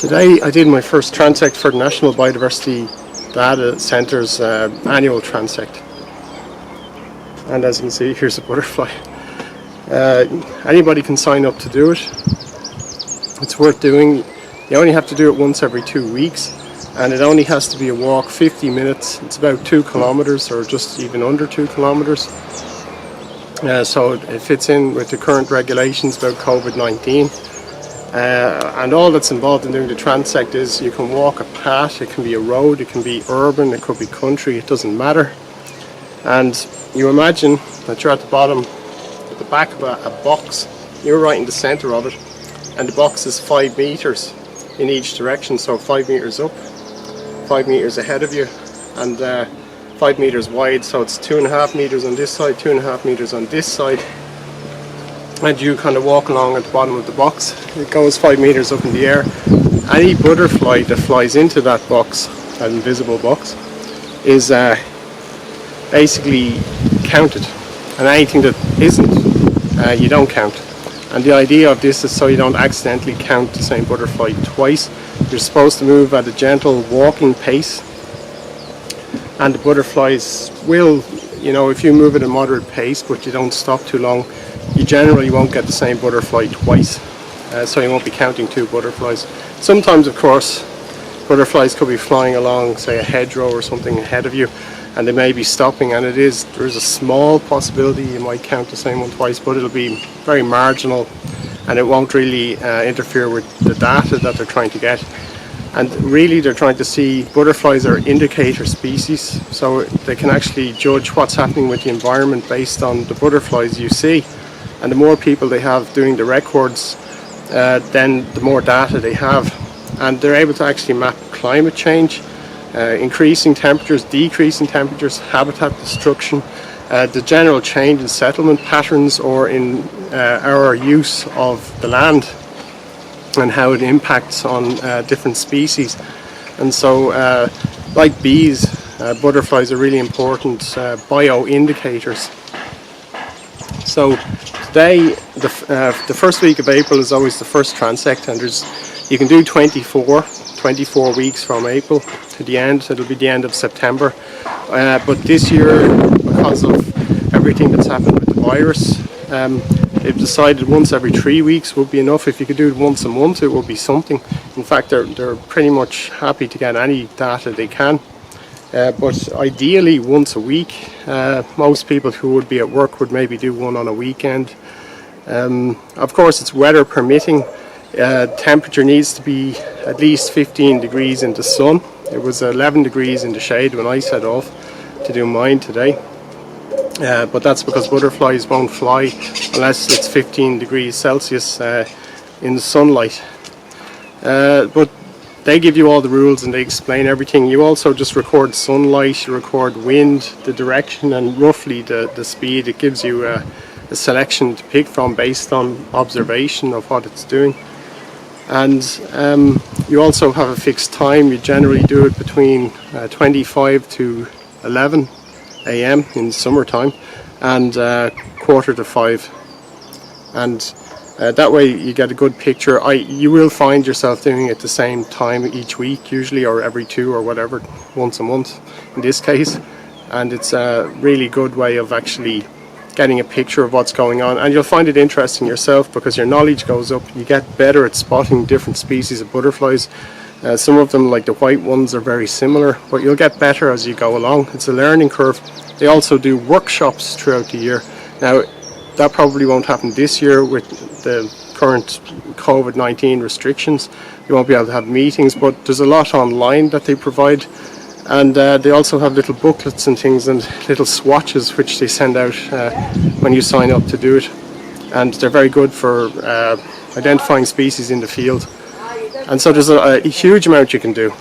Today I did my first transect for the National Biodiversity Data Centre's annual transect, and as you can see, here's a butterfly. Anybody can sign up to do it. It's worth doing. You only have to do it once every 2 weeks, and it only has to be a walk 50 minutes. It's about 2 kilometers or just even under 2 kilometers. So it fits in with the current regulations about COVID-19. And all that's involved in doing the transect is you can walk a path. It can be a road, it can be urban, it could be country, it doesn't matter. And you imagine that you're at the bottom, at the back of a box. You're right in the center of it, and the box is 5 meters in each direction, so 5 meters up, 5 meters ahead of you, and 5 meters wide, so it's 2.5 meters on this side, 2.5 meters on this side. And you kind of walk along at the bottom of the box. It goes 5 meters up in the air. Any butterfly that flies into that box, that invisible box, is basically counted, and anything that isn't, you don't count. And the idea of this is so you don't accidentally count the same butterfly twice. You're supposed to move at a gentle walking pace, and the butterflies will, you know, if you move at a moderate pace but you don't stop too long, you generally won't get the same butterfly twice, so you won't be counting 2 butterflies. Sometimes, of course, butterflies could be flying along, say a hedgerow or something ahead of you, and they may be stopping, and there's a small possibility you might count the same one twice, but it'll be very marginal, and it won't really interfere with the data that they're trying to get. And really, they're trying to see, butterflies are indicator species, so they can actually judge what's happening with the environment based on the butterflies you see. And the more people they have doing the records, then the more data they have. And they're able to actually map climate change, increasing temperatures, decreasing temperatures, habitat destruction, the general change in settlement patterns or in our use of the land, and how it impacts on different species. And so, like bees, butterflies are really important bioindicators. So today, the first week of April is always the first transect, and you can do 24 weeks from April to the end. It'll be the end of September. But this year, because of everything that's happened with the virus, they've decided once every 3 weeks would be enough. If you could do it once a month, it would be something. In fact, they're pretty much happy to get any data they can. But ideally once a week. Most people who would be at work would maybe do one on a weekend. Of course, it's weather permitting. Temperature needs to be at least 15 degrees in the sun. It was 11 degrees in the shade when I set off to do mine today. But that's because butterflies won't fly unless it's 15 degrees Celsius in the sunlight. But they give you all the rules and they explain everything. You also just record sunlight, you record wind, the direction, and roughly the speed. It gives you a selection to pick from based on observation of what it's doing. And you also have a fixed time. You generally do it between 25 to 11 a.m. in summertime and 4:45. And that way you get a good picture. You will find yourself doing it the same time each week usually, or every 2 or whatever, once a month in this case. And it's a really good way of actually getting a picture of what's going on, and you'll find it interesting yourself because your knowledge goes up. You get better at spotting different species of butterflies. Some of them, like the white ones, are very similar, but you'll get better as you go along. It's a learning curve. They also do workshops throughout the year. Now, that probably won't happen this year with the current COVID-19 restrictions. You won't be able to have meetings, but there's a lot online that they provide. And they also have little booklets and things and little swatches which they send out when you sign up to do it. And they're very good for identifying species in the field. And so there's a huge amount you can do.